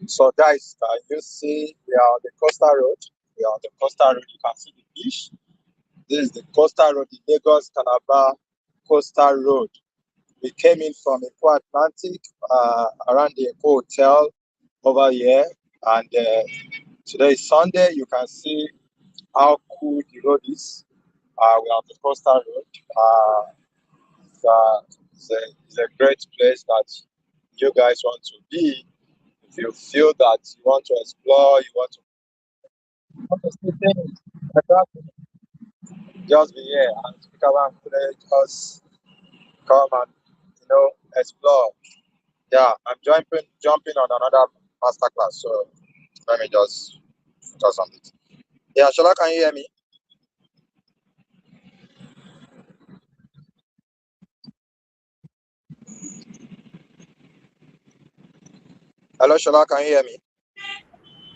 So guys, you see we are on the coastal road. We are on the coastal road. You can see the beach. This is the coastal road, the Lagos Calabar coastal road. We came in from Eco Atlantic around the Eco Hotel over here, and today is Sunday. You can see how cool the road is. We are on the coastal road. It's, it's a great place that you guys want to be. If you feel that you want to explore, you want to see things, just be here and speak around today. Just come and explore. Yeah, I'm jumping on another masterclass. So let me just on it. Yeah, Shola, can you hear me? Hello, Shola, can you hear me?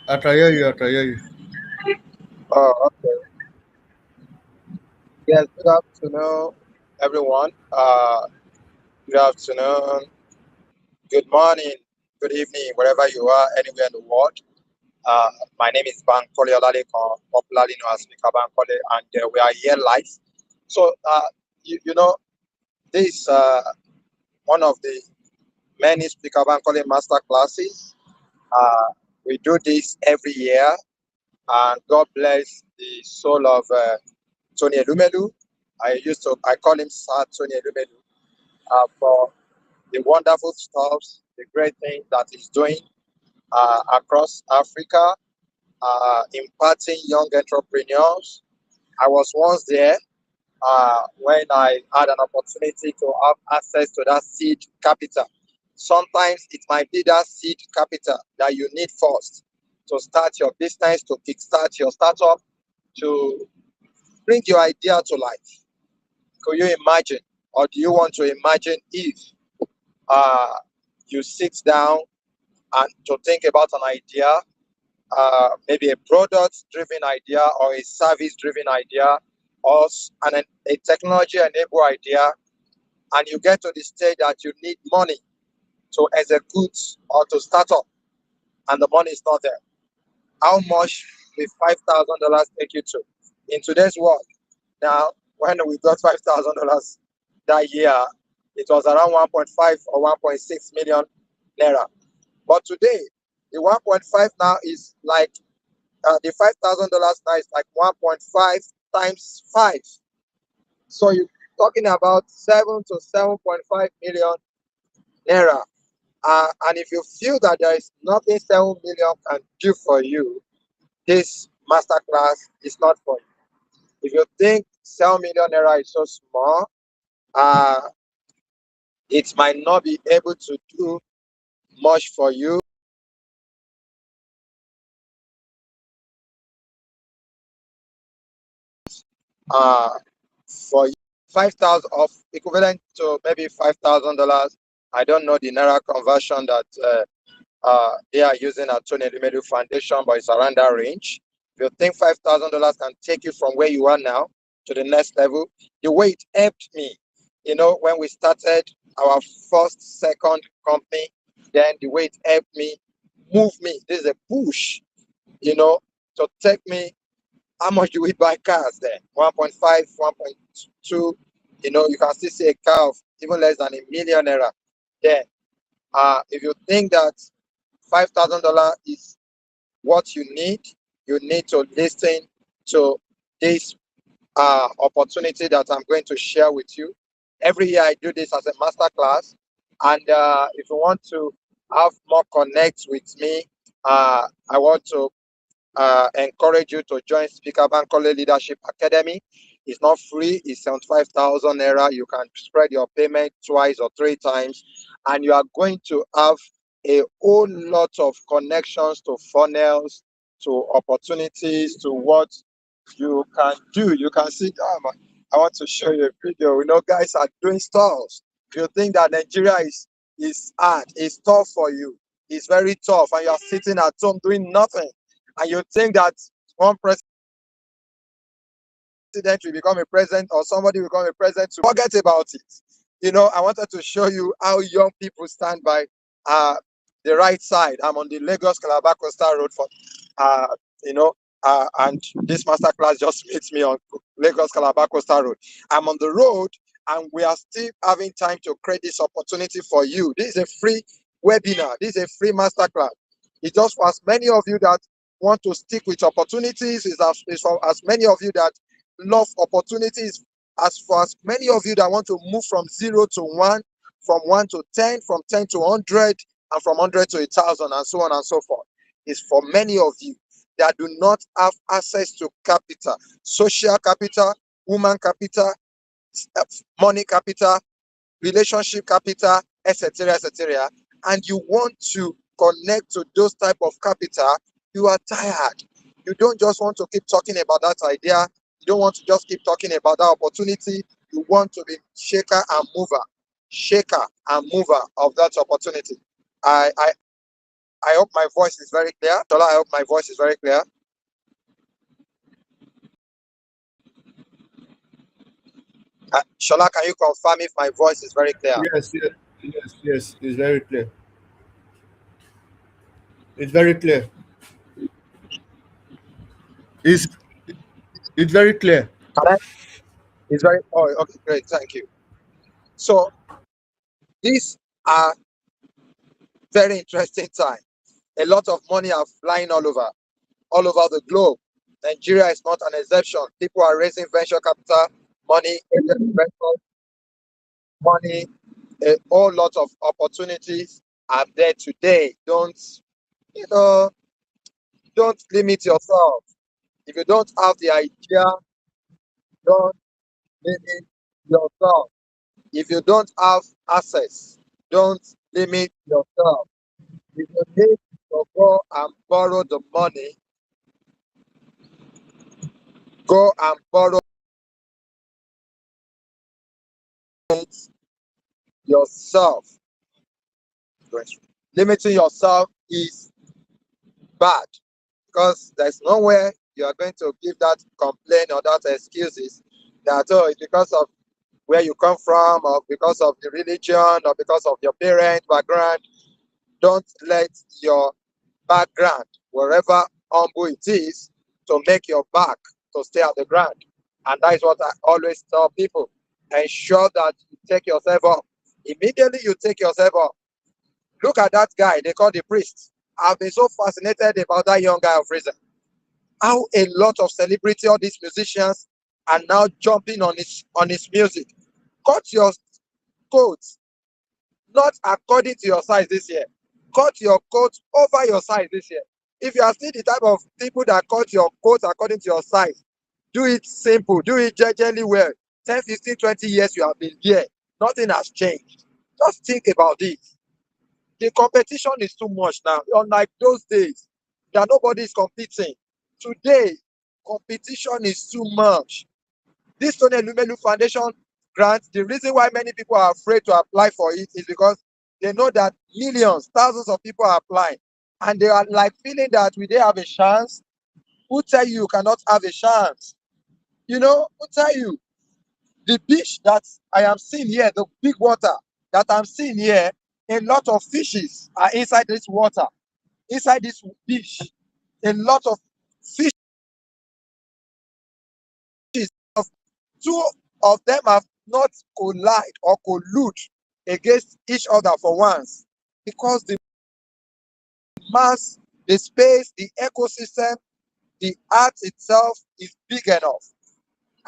I can hear you. I can hear you. Oh, okay. Yes, good afternoon, everyone. Good afternoon, good morning, good evening, wherever you are, anywhere in the world. Uh, my name is Bankole Oladekun, popularly known as Speaker Bankole, and we are here live. So, you know, this one of the many Speaker Bankole master classes. Uh, we do this every year, and God bless the soul of Tony Elumelu. I call him Sir Tony Elumelu for the wonderful stuff, the great things that he's doing across Africa, imparting young entrepreneurs. I was once there when I had an opportunity to have access to that seed capital. Sometimes it might be that seed capital that you need first to start your business, to kickstart your startup, to bring your idea to life. Could you imagine, or do you want to imagine if uh, you sit down and to think about an idea, maybe a product-driven idea or a service-driven idea, or a technology-enabled idea, and you get to the stage that you need money to execute or to start up, and the money is not there. How much will $5,000 take you to? In today's world, now, when we got $5,000 that year, it was around 1.5 or 1.6 million naira. But today, the 1.5 now is like the $5,000 now is like 1.5 times 5. So you're talking about 7 to 7.5 million naira. And if you feel that there is nothing 7 million can do for you, this masterclass is not for you. If you think 7 million naira is so small, uh, it might not be able to do much for you. Uh, for 5,000 of equivalent to maybe $5,000. I don't know the naira conversion that they are using at Tony Elumelu Foundation, but it's around that range. If you think $5,000 can take you from where you are now to the next level, the way it helped me, when we started our first, second company, then the way it helped me, move me. This is a push, to take me. How much do we buy cars then? 1.5, 1.2. You can still see a car of even less than a million naira. Then, if you think that $5,000 is what you need to listen to this opportunity that I'm going to share with you. Every year I do this as a master class. And if you want to have more connect with me, I want to encourage you to join Speaker Bankole Leadership Academy. It's not free, it's 75,000 naira. You can spread your payment twice or three times, and you are going to have a whole lot of connections to funnels, to opportunities, to what you can do. You can see, I want to show you a video. Guys are doing stalls. If you think that Nigeria is hard, it's tough for you, it's very tough, and you are sitting at home doing nothing, and you think that one president will become a president or somebody will become a president, forget about it. I wanted to show you how young people stand by the right side. I'm on the Lagos Calabar Coastal Road for, and this masterclass just meets me on Lagos Calabar Coastal Road. I'm on the road, and we are still having time to create this opportunity for you. This is a free webinar. This is a free masterclass. It's just for as many of you that want to stick with opportunities. It's for as many of you that love opportunities. As for as many of you that want to move from 0 to 1, from 1 to 10, from 10 to 100, and from 100 to 1,000, and so on and so forth. It's for many of you that do not have access to capital, social capital, human capital, money capital, relationship capital, etc., etc., and you want to connect to those type of capital. You are tired. You don't just want to keep talking about that idea. You don't want to just keep talking about that opportunity. You want to be shaker and mover of that opportunity. I hope my voice is very clear. Shola, I hope my voice is very clear. Shola, can you confirm if my voice is very clear? Yes, yes, yes, yes. It's very clear. It's very clear. It's it's very clear. Can I? It's very. Oh, okay, great. Thank you. So these are very interesting time. A lot of money are flying all over the globe. Nigeria is not an exception. People are raising venture capital money, angel investors money. A whole lot of opportunities are there today. You know, don't limit yourself. If you don't have the idea, don't limit yourself. If you don't have access, don't limit yourself. If you need to go and borrow the money, go and borrow it yourself. Limiting yourself is bad because there's nowhere you are going to give that complaint or that excuses that, oh, it's because of where you come from, or because of the religion, or because of your parent background. Don't let your background, wherever humble it is, to make your back to stay at the ground. And that is what I always tell people. Ensure that you take yourself up. Immediately you take yourself up. Look at that guy they call the priest. I've been so fascinated about that young guy of reason. How a lot of celebrity, all these musicians, are now jumping on his music. Cut your coat, not according to your size this year. Cut your coat over your size this year. If you are still the type of people that cut your coat according to your size, do it simple, do it gently well. 10, 15, 20 years you have been there. Nothing has changed. Just think about it. The competition is too much now. Unlike those days that nobody is competing. Today, competition is too much. This Tony Elumelu Foundation grant, the reason why many people are afraid to apply for it is because they know that millions, thousands of people are applying. And they are like feeling that we they have a chance. Who tell you cannot have a chance? Who tell you? The beach that I am seeing here, the big water that I'm seeing here, a lot of fishes are inside this water, inside this beach. A lot of fishes. Two of them have not collide or collude against each other for once because the mass, the space, the ecosystem, the art itself is big enough.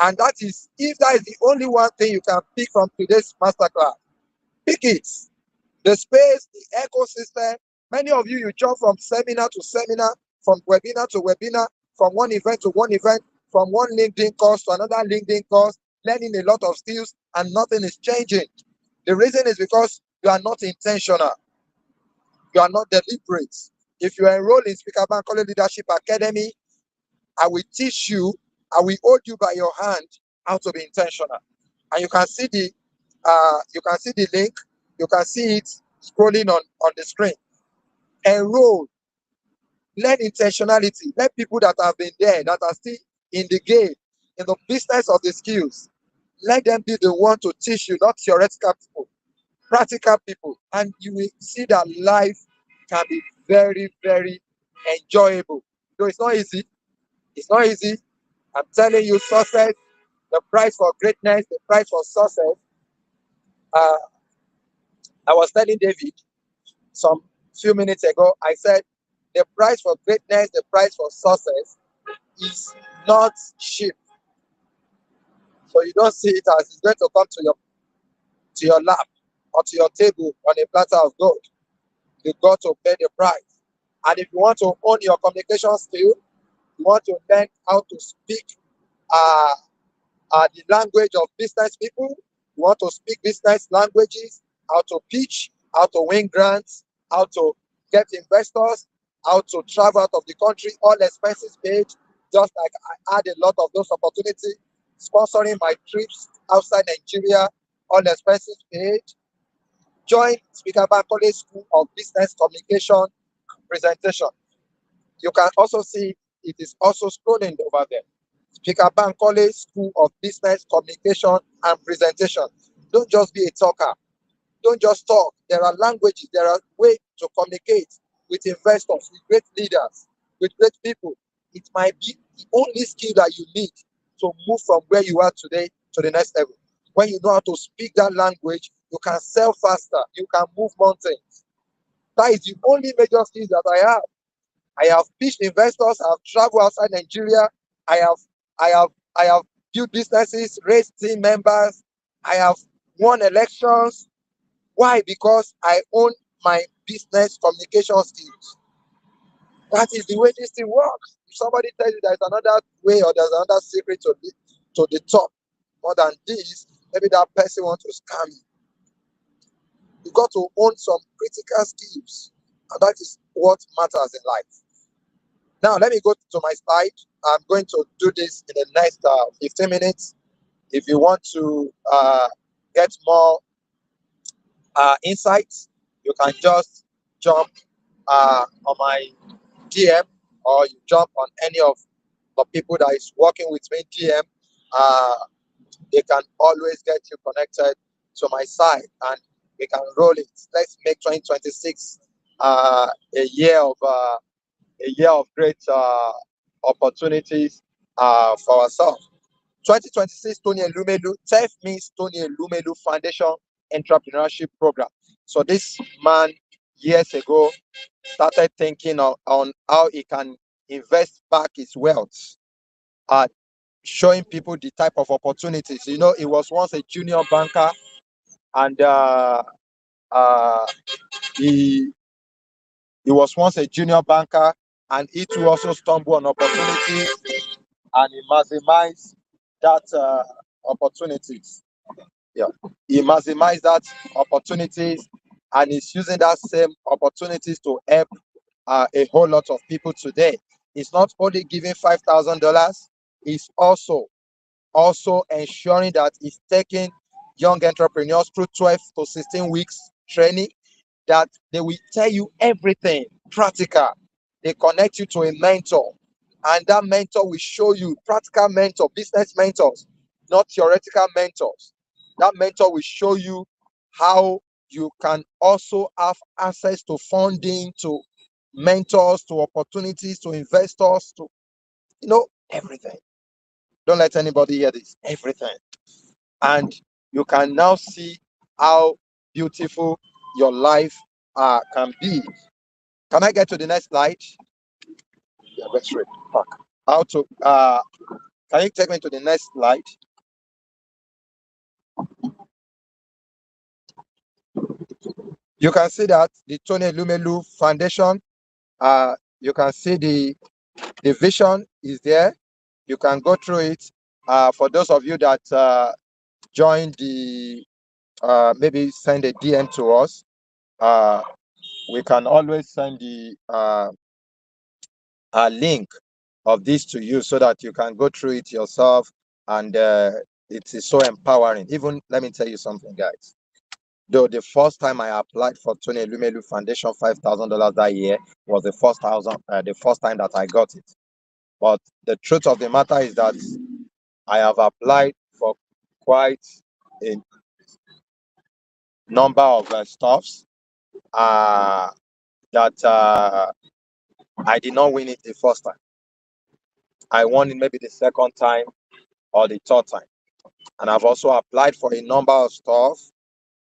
And that is, if that is the only one thing you can pick from today's masterclass, pick it. The space, the ecosystem. Many of you jump from seminar to seminar, from webinar to webinar, from one event to one event, from one LinkedIn course to another LinkedIn course, learning a lot of skills, and nothing is changing. The reason is because you are not intentional. You are not deliberate. If you enroll in Speaker Bank College Leadership Academy, I will teach you, I will hold you by your hand how to be intentional. And you can see the link, you can see it scrolling on the screen. Enroll, learn intentionality, let people that have been there, that are still in the game, in the business of the skills, let them be the one to teach you, not theoretical people, practical people, and you will see that life can be very, very enjoyable. Though it's not easy. It's not easy. I'm telling you, success, the price for greatness, the price for success. Uh, I was telling David some few minutes ago, I said the price for greatness, the price for success is not cheap. So you don't see it as it's going to come to your lap or to your table on a platter of gold. You got to pay the price. And if you want to own your communication skill, you want to learn how to speak uh, the language of business people, you want to speak business languages, how to pitch, how to win grants, how to get investors, how to travel out of the country, all expenses paid, just like I had a lot of those opportunities, sponsoring my trips outside Nigeria, all expenses paid. Join Speaker College School of Business Communication Presentation. You can also see it is also scrolling over there. Speaker College School of Business Communication and Presentation. Don't just be a talker. Don't just talk. There are languages, there are ways to communicate with investors, with great leaders, with great people. It might be the only skill that you need to move from where you are today to the next level. When you know how to speak that language, you can sell faster, you can move mountains. That is the only major skill that I have. I have pitched investors, I have traveled outside Nigeria, I have I have I have built businesses, raised team members, I have won elections. Why? Because I own my business communication skills. That is the way this thing works. If somebody tells you there's another way or there's another secret to the top more than this, maybe that person wants to scam you. You got to own some critical skills, and that is what matters in life. Now, let me go to my slide. I'm going to do this in the next 15 minutes. If you want to get more insights, you can just jump on my DM, or you jump on any of the people that is working with me DM. Uh, they can always get you connected to my side, and we can roll it. Let's make 2026 a year of great opportunities for ourselves. 2026 Tony Elumelu, TEF means Tony Elumelu Foundation Entrepreneurship Programme. So this man years ago started thinking on how he can invest back his wealth, showing people the type of opportunities. You know, he was once a junior banker, and uh, he was once a junior banker, and he too also stumbled on opportunities, and he maximized that opportunities. Yeah, he maximized that opportunities, and he's using that same opportunities to help a whole lot of people today. It's not only giving $5,000; it's also ensuring that it's taking young entrepreneurs through 12 to 16 weeks training, that they will tell you everything practical. They connect you to a mentor, and that mentor will show you practical mentor, business mentors, not theoretical mentors. That mentor will show you how you can also have access to funding, to mentors, to opportunities, to investors, to everything. Don't let anybody hear this. Everything. And you can now see how beautiful your life can be. Can I get to the next slide? Yeah, let's read. Fuck. How to can you take me to the next slide? You can see that the Tony Elumelu Foundation, you can see the vision is there. You can go through it. For those of you that joined the maybe send a DM to us. We can always send the link of this to you so that you can go through it yourself, and it is so empowering. Even let me tell you something, guys. Though the first time I applied for Tony Elumelu Foundation $5,000 that year was the first time that I got it. But the truth of the matter is that I have applied for quite a number of stuffs. that I did not win it the first time. I won it maybe the second time or the third time. And I've also applied for a number of stuff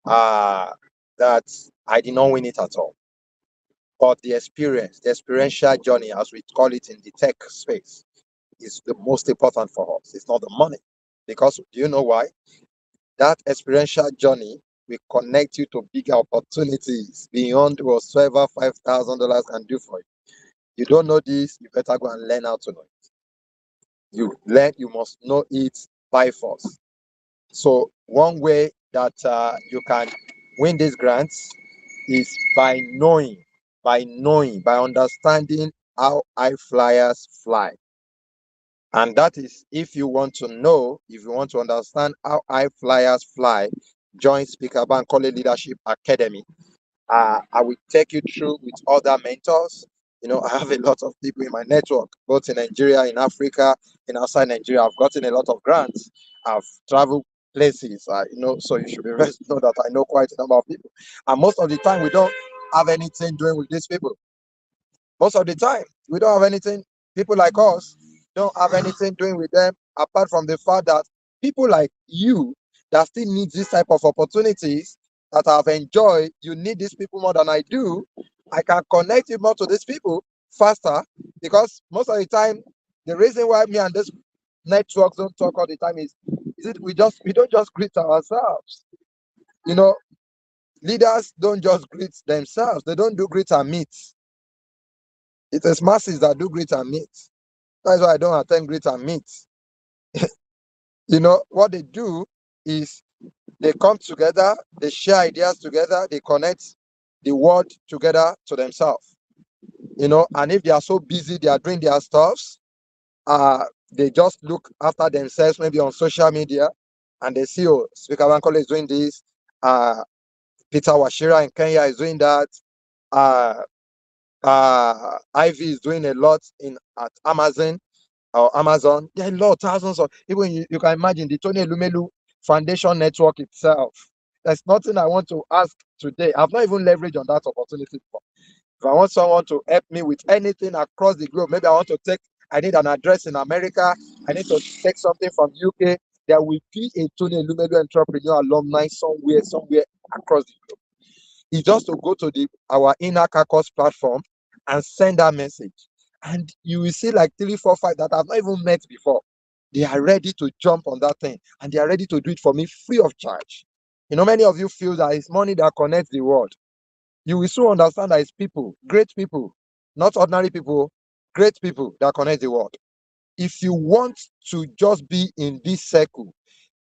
uh, that I did not win it at all. But the experience, the experiential journey, as we call it in the tech space, is the most important for us. It's not the money. Because do you know why? That experiential journey will connect you to bigger opportunities beyond whatsoever $5,000 can do for you. You don't know this, you better go and learn how to know it. You must know it by force. So one way that you can win these grants is by understanding how high flyers fly. And that is, if you want to understand how high flyers fly, join Speaker Bank College Leadership Academy. I will take you through with other mentors. I have a lot of people in my network, both in Nigeria, in Africa, and outside Nigeria. I've gotten a lot of grants. I've traveled places, so you should be very know that I know quite a number of people. And most of the time, we don't have anything doing with these people. Most of the time, we don't have anything. People like us don't have anything doing with them, apart from the fact that people like you that still need this type of opportunities that I've enjoyed, you need these people more than I do. I can connect you more to these people faster, because most of the time, the reason why me and this networks don't talk all the time is it we don't just greet ourselves. Leaders don't just greet themselves. They don't do greet and meet. It is masses that do greet and meet. That's why I don't attend greet and meet. What they do is they come together, they share ideas together, they connect the world together to themselves. And if they are so busy, they are doing their stuffs, they just look after themselves, maybe on social media, and they see, oh, Speaker Bankole is doing this, Peter Washira in Kenya is doing that, Ivy is doing a lot at Amazon. There are a lot, thousands of, even you can imagine the Tony Elumelu Foundation Network itself. There's nothing I want to ask today. I've not even leveraged on that opportunity before. If I want someone to help me with anything across the globe, maybe I need an address in America, I need to take something from UK, there will be a Tony Elumelu Entrepreneur alumni somewhere across the globe. It's just to go to our inner caucus platform and send that message. And you will see like 3, 4, 5 that I've not even met before. They are ready to jump on that thing, and they are ready to do it for me free of charge. Many of you feel that it's money that connects the world. You will soon understand that it's people, great people, not ordinary people, great people that connect the world. If you want to just be in this circle,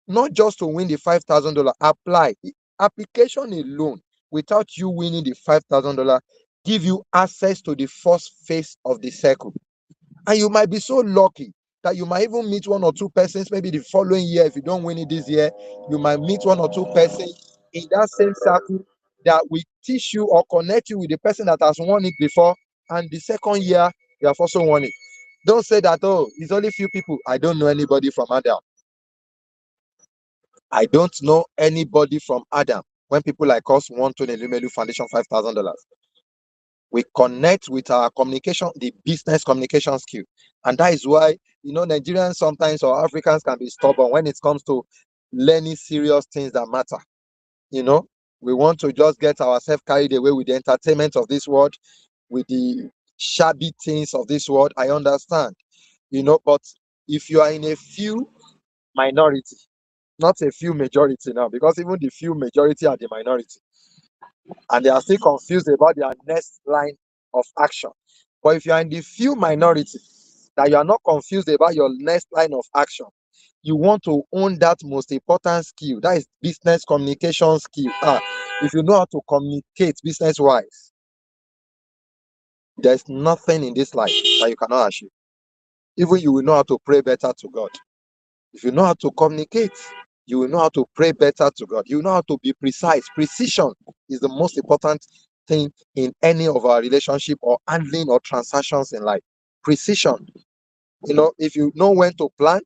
not just to win the $5,000, apply. Application alone, without you winning the $5,000, give you access to the first phase of the circle. And you might be so lucky that you might even meet 1 or 2 persons, maybe the following year. If you don't win it this year, you might meet 1 or 2 persons in that same circle that will teach you or connect you with the person that has won it before, and the second year you have also won it. Don't say that, oh, it's only few people. I don't know anybody from Adam. I don't know anybody from Adam when people like us want Tony Elumelu Foundation $5,000. We connect with our communication, the business communication skill. And that is why, Nigerians sometimes, or Africans, can be stubborn when it comes to learning serious things that matter. We want to just get ourselves carried away with the entertainment of this world, with the shabby things of this world. I understand, but if you are in a few minority, not a few majority now, because even the few majority are the minority, and they are still confused about their next line of action. But if you are in the few minority that you are not confused about your next line of action, you want to own that most important skill, that is business communication skill. If you know how to communicate business wise, there's nothing in this life that you cannot achieve. Even you will know how to pray better to God. If you know how to communicate, you will know how to pray better to God. You know how to be precise. Precision is the most important thing in any of our relationship or handling or transactions in life. Precision. If you know when to plant,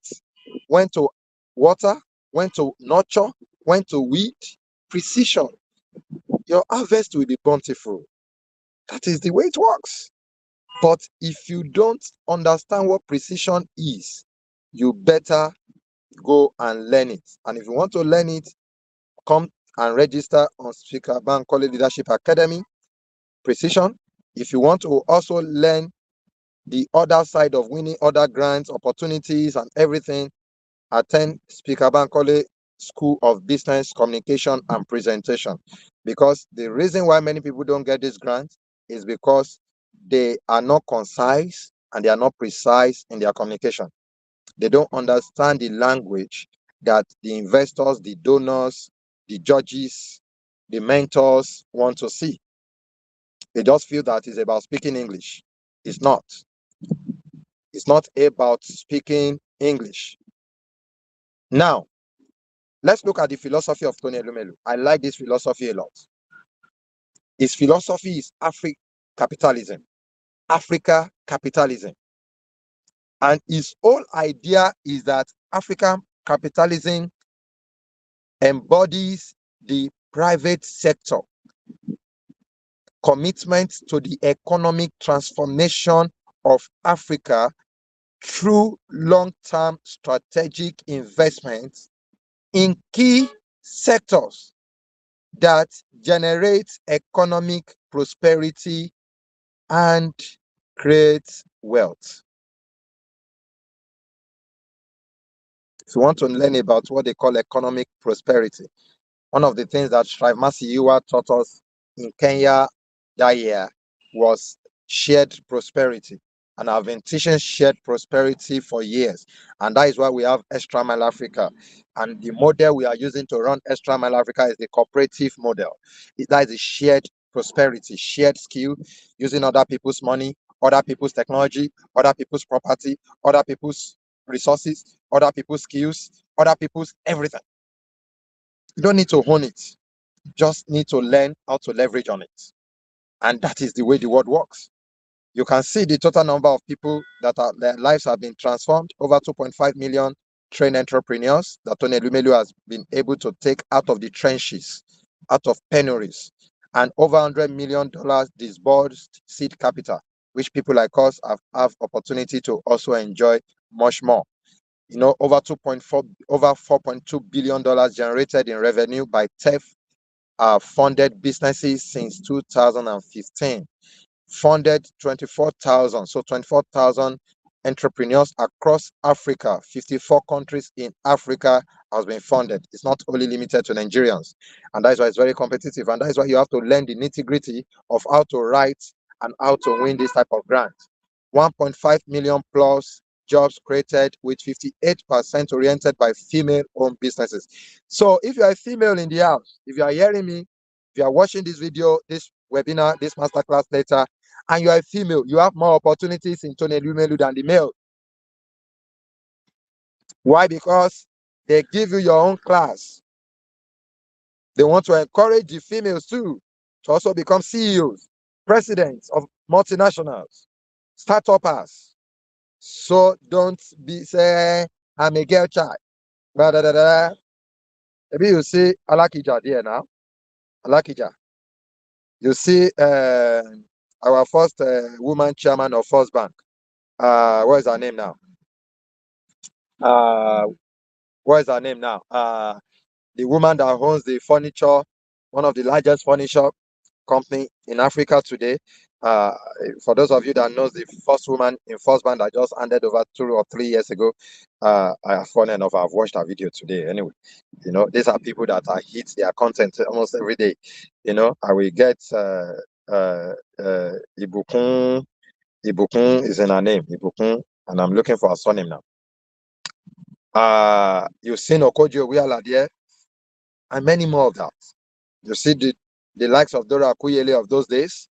when to water, when to nurture, when to weed, precision, your harvest will be bountiful. That is the way it works. But if you don't understand what precision is, you better go and learn it. And if you want to learn it, come and register on Speaker Bankole Leadership Academy, Precision. If you want to also learn the other side of winning other grants, opportunities, and everything, attend Speaker Bankole School of Business Communication and Presentation. Because the reason why many people don't get this grant is because they are not concise and they are not precise in their communication. They don't understand the language that the investors, the donors, the judges, the mentors want to see. They just feel that it's about speaking English. It's not. It's not about speaking English. Now, let's look at the philosophy of Tony Elumelu. I like this philosophy a lot. His philosophy is capitalism. Africa capitalism. And his whole idea is that African capitalism embodies the private sector commitment to the economic transformation of Africa through long-term strategic investments in key sectors that generate economic prosperity and create wealth. If you want to learn about what they call economic prosperity, one of the things that Shrive Masiyiwa taught us in Kenya that year was shared prosperity. And I've been teaching shared prosperity for years. And that is why we have Extra Mile Africa. And the model we are using to run Extra Mile Africa is the cooperative model. That is the shared prosperity, shared skill, using other people's money, other people's technology, other people's property, other people's resources, other people's skills, other people's everything. You don't need to own it. You just need to learn how to leverage on it. And that is the way the world works. You can see the total number of people that their lives have been transformed. Over 2.5 million trained entrepreneurs that Tony Elumelu has been able to take out of the trenches, out of penuries, and over $100 million disbursed seed capital, which people like us have opportunity to also enjoy much more. You know, over $4.2 billion generated in revenue by TEF funded businesses since 2015. Funded 24,000, so 24,000 entrepreneurs across Africa. 54 countries in Africa has been funded. It's not only limited to Nigerians, and that is why it's very competitive. And that is why you have to learn the nitty-gritty of how to write and how to win this type of grant. 1.5 million plus jobs created, with 58% oriented by female-owned businesses. So if you are a female in the house, if you are hearing me, if you are watching this video, this webinar, this masterclass later, and you are a female, you have more opportunities in Tony Elumelu than the male. Why? Because they give you your own class. They want to encourage the females too to also become CEOs, presidents of multinationals, startups. So don't be say I'm a girl child. Maybe you see Alakija there now. Alakija. You see our first woman chairman of First Bank. What is her name now? What is her name now? The woman that owns the furniture, one of the largest furniture company in Africa today. For those of you that knows the first woman in First Bank that just handed over 2 or 3 years ago, funny enough, I've watched her video today. Anyway, you know, these are people that I hit their content almost every day. You know, I will get Ibukun. Ibukun is in her name, Ibukun, and I'm looking for her surname now. You've seen Okojo Wiala there, and many more of that. You see the likes of Dora Akuyele of those days.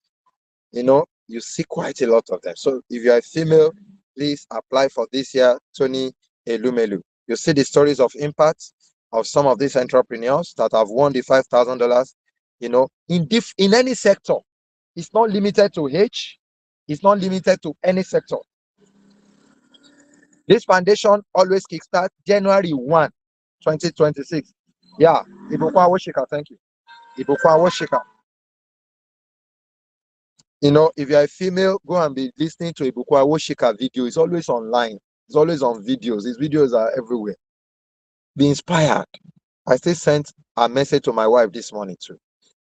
You know, you see quite a lot of them. So if you are a female, please apply for this year Tony Elumelu. You see the stories of impact of some of these entrepreneurs that have won the $5,000. You know, in any sector. It's not limited to age. It's not limited to any sector. This foundation always kickstart January 1, 2026. Yeah, Ibukwa Woshika, thank you. Ibukwa Woshika. If you're a female, go and be listening to a Bukwa Woshika video. It's always online. It's always on videos. His videos are everywhere. Be inspired. I still sent a message to my wife this morning too.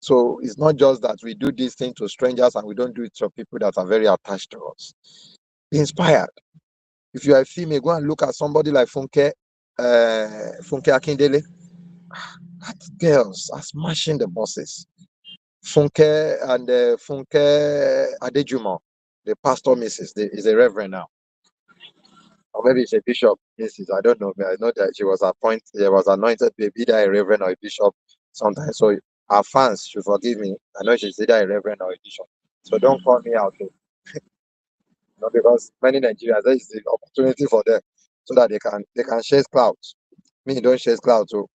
So it's not just that we do this thing to strangers and we don't do it to people that are very attached to us. Be inspired. If you are a female, go and look at somebody like Funke Akindele. That girls are smashing the bosses. Funke and Funke Adejumo, the pastor missus, is a reverend now. Or maybe it's a bishop missus. I don't know. But I know that she was anointed maybe either a reverend or a bishop sometimes. So our fans should forgive me. I know she's either a reverend or a bishop. So don't call me out. Because many Nigerians, there is the opportunity for them so that they can chase clouds. Me don't chase clouds. So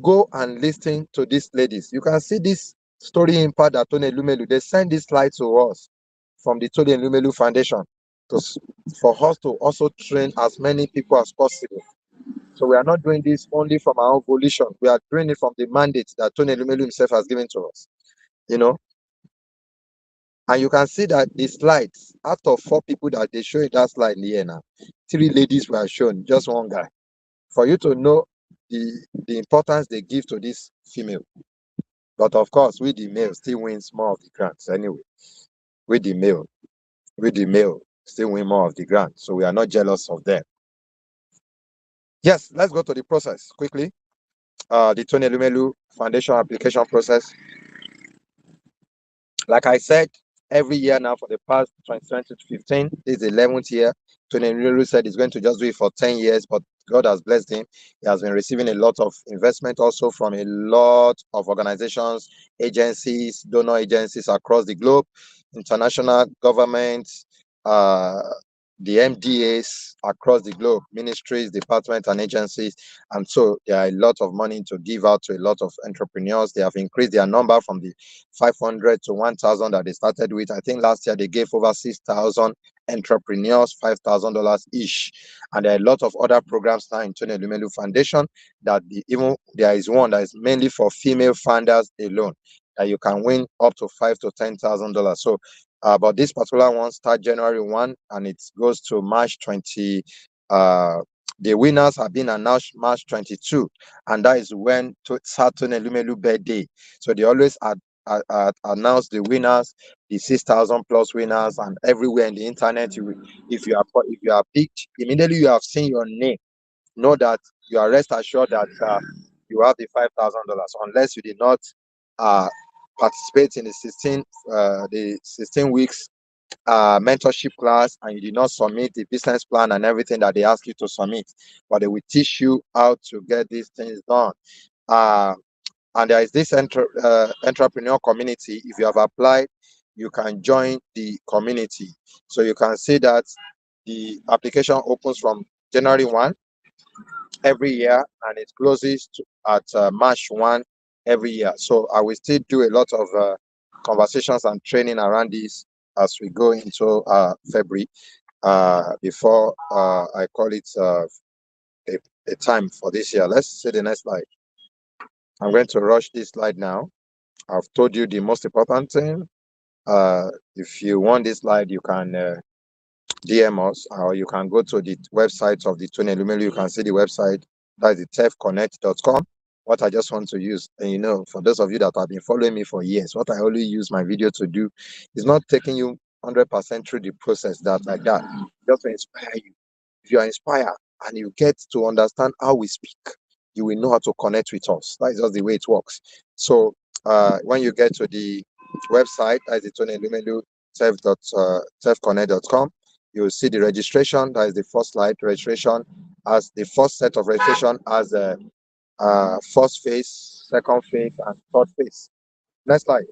go and listen to these ladies. You can see this story impact that Tony Elumelu. They send this slide to us from the Tony Elumelu Foundation for us to also train as many people as possible. So we are not doing this only from our own volition. We are doing it from the mandate that Tony Elumelu himself has given to us. And you can see that the slides, out of 4 people that they show in that slide here now, 3 ladies were shown, just 1 guy. For you to know the importance they give to this female. But of course, we the male still wins more of the grants anyway. We the male still win more of the grants. So we are not jealous of them. Yes, let's go to the process quickly. The Tony Elumelu Foundation application process. Like I said, every year now for the past 2020 to 15, this is the 11th year. Tony Elumelu said he's going to just do it for 10 years, but God has blessed him. He has been receiving a lot of investment also from a lot of organizations, agencies, donor agencies across the globe, international governments, the MDAs across the globe, ministries, departments, and agencies. And so there are a lot of money to give out to a lot of entrepreneurs. They have increased their number from the 500 to 1,000 that they started with. I think last year they gave over 6,000 entrepreneurs $5,000 each. And there are a lot of other programs now in Tony Elumelu Foundation that even there is one that is mainly for female founders alone, that you can win up to $5,000 to $10,000. So but this particular one starts January 1 and it goes to March 20. The winners have been announced March 22, and that is when Tony Elumelu birthday. So they always announce the winners, the 6,000 plus winners, and everywhere in the internet. If you are picked, immediately you have seen your name. Know that you are rest assured that you have the $5,000, unless you did not participate in the 16 weeks mentorship class and you did not submit the business plan and everything that they ask you to submit. But they will teach you how to get these things done. And there is this entrepreneur community. If you have applied, you can join the community. So you can see that the application opens from January 1 every year and it closes at March 1 every year. So I will still do a lot of conversations and training around this as we go into February before I call it a time for this year. Let's see the next slide. I'm going to rush this slide now. I've told you the most important thing. If you want this slide, you can DM us, or you can go to the website of the Tony Elumelu. You can see the website. That is the TEFConnect.com. What I just want to use, and for those of you that have been following me for years, what I only use my video to do is not taking you 100% through the process like that, just to inspire you. If you are inspired and you get to understand how we speak, you will know how to connect with us. That is just the way it works. So when you get to the website, that is the Tony Elumelu TEFConnect.com, you will see the registration. That is the first slide. Registration as the first set of registration as a first phase, second phase, and third phase. Next slide.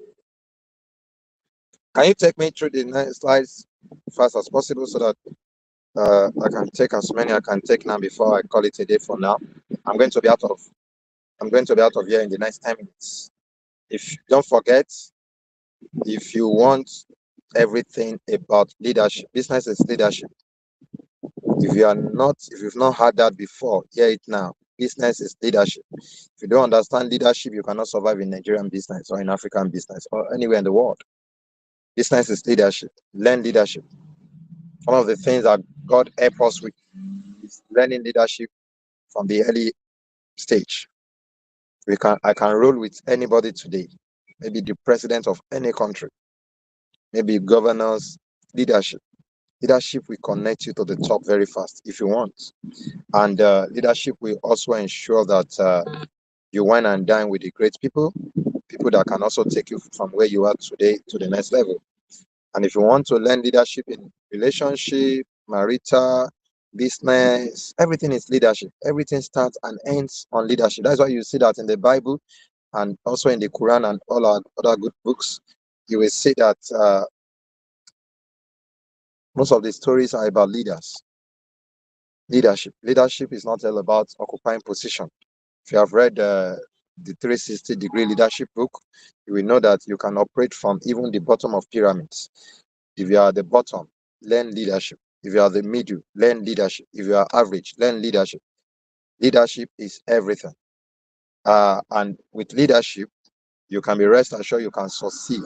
Can you take me through the next slides fast as possible so that I can take as many I can take now before I call it a day for now. I'm going to be out of here in the next 10 minutes. If don't forget, if you want everything about leadership, business is leadership. If you've not heard that before, hear it now. Business is leadership. If you don't understand leadership, you cannot survive in Nigerian business or in African business or anywhere in the world. Business is leadership. Learn leadership. One of the things that God help us with is learning leadership from the early stage. I can roll with anybody today, maybe the president of any country, maybe governors. Leadership. Leadership will connect you to the top very fast if you want. And leadership will also ensure that you wine and dine with the great people, people that can also take you from where you are today to the next level. And if you want to learn leadership in relationship, marital, business, everything is leadership. Everything starts and ends on leadership. That's why you see that in the Bible and also in the Quran and all our other good books. You will see that most of the stories are about leaders. Leadership. Leadership is not all about occupying position. If you have read the 360-degree leadership book, you will know that you can operate from even the bottom of pyramids. If you are at the bottom, learn leadership. If you are the middle, learn leadership. If you are average, learn leadership. Leadership is everything. And with leadership, you can be rest assured you can succeed.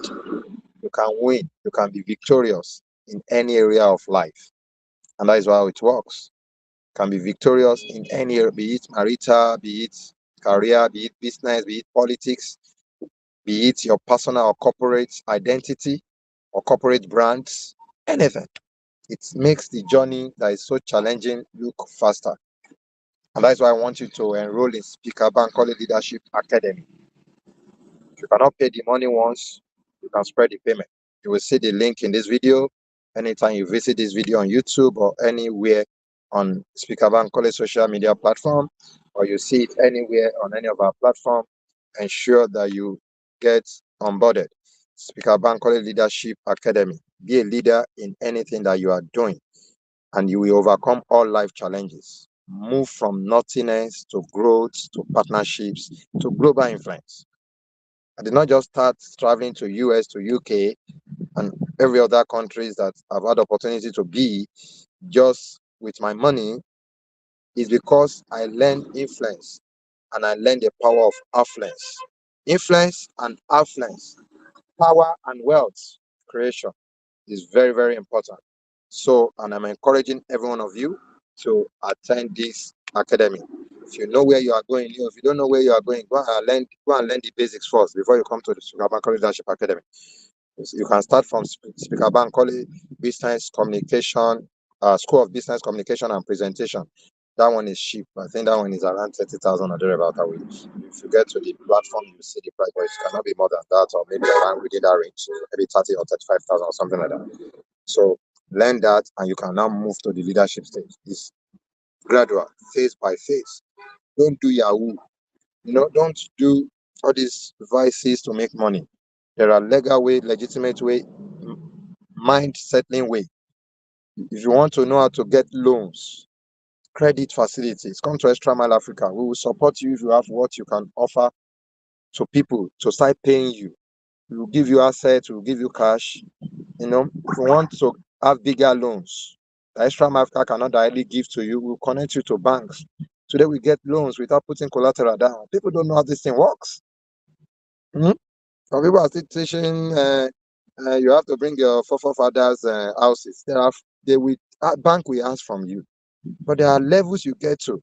You can win. You can be victorious in any area of life. And that is how it works. Can be victorious in any area, be it marital, be it career, be it business, be it politics, be it your personal or corporate identity or corporate brands, anything. It makes the journey that is so challenging look faster. And that's why I want you to enroll in Speaker Bankole Leadership Academy. If you cannot pay the money once, you can spread the payment. You will see the link in this video. Anytime you visit this video on YouTube or anywhere on Speaker Bankole social media platform, or you see it anywhere on any of our platform, ensure that you get onboarded. Speaker Bankole Leadership Academy. Be a leader in anything that you are doing, and you will overcome all life challenges. Move from nothingness to growth, to partnerships, to global influence. I did not just start traveling to US, to UK, and every other countries that I've had opportunity to be just with my money. Is because I learned influence and I learned the power of affluence. Influence and affluence, power and wealth creation is very, very important. So, and I'm encouraging every one of you to attend this academy. If you know where you are going, if you don't know where you are going, go and learn the basics first before you come to the Speaker Bankole Leadership Academy. You can start from Speaker Bankole Business Communication, School of Business Communication and Presentation. That one is cheap. I think that one is around 30,000 or thereabout a week. If you get to the platform, you see the price, but it cannot be more than that, or maybe around within that range, maybe 30 or 35,000 or something like that. So learn that, and you can now move to the leadership stage. It's gradual, phase by phase. Don't do Yahoo. Don't do all these vices to make money. There are legal way, legitimate way, mind settling way. If you want to know how to get loans, credit facilities, come to Extra Mile Africa. We will support you if you have what you can offer to people to start paying you. We will give you assets, we will give you cash. If you want to have bigger loans, the Extra Mile Africa cannot directly give to you. We'll connect you to banks. Today we get loans without putting collateral down. People don't know how this thing works. Some people are still teaching you have to bring your forefathers' houses. Bank will ask from you, but there are levels you get to.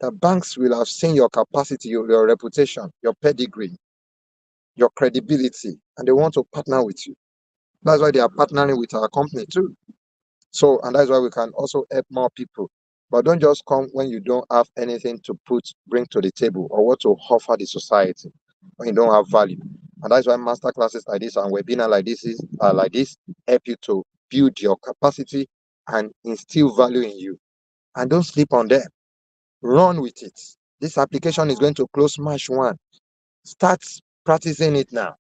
The banks will have seen your capacity, your reputation, your pedigree, your credibility, and they want to partner with you. That's why they are partnering with our company too. So, and that's why we can also help more people. But don't just come when you don't have anything to bring to the table or what to offer the society when you don't have value. And that's why master classes like this and webinar like this help you to build your capacity and instill value in you. And don't sleep on them. Run with it. This application is going to close March 1. Start practicing it now,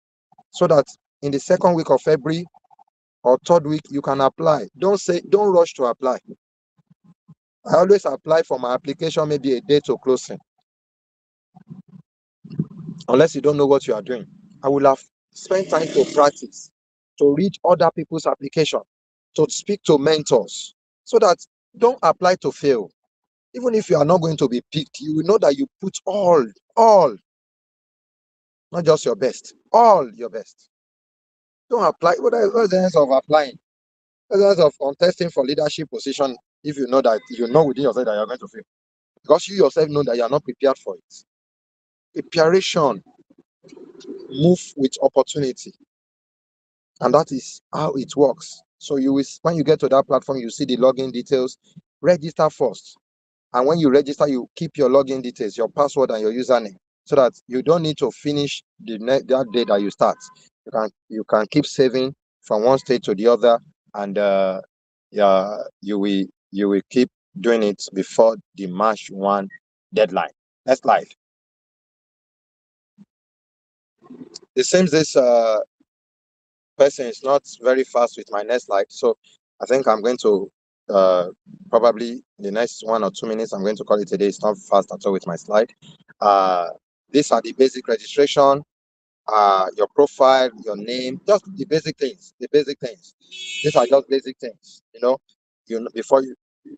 so that in the second week of February or third week you can apply. Don't rush to apply. I always apply for my application maybe a day to closing, unless you don't know what you are doing. I will have spent time to practice, to read other people's application, to speak to mentors, so that don't apply to fail. Even if you are not going to be picked, you will know that you put all, not just your best, all your best. Don't apply. What's the sense of applying? What's the sense of contesting for leadership position if you know that you know within yourself that you're going to fail? Because you yourself know that you are not prepared for it. Preparation, move with opportunity, and that is how it works. So you will, when you get to that platform, you see the login details. Register first, and when you register, you keep your login details, your password, and your username, so that you don't need to finish that day that you start. You can keep saving from one state to the other, and yeah, you will keep doing it before the March 1 deadline. Next slide. It seems this person is not very fast with my next slide, so I think I'm going to probably the next 1 or 2 minutes I'm going to call it a day. It's not fast at all with my slide. These are the basic registration, your profile, your name, just the basic things. These are just basic things. Before you,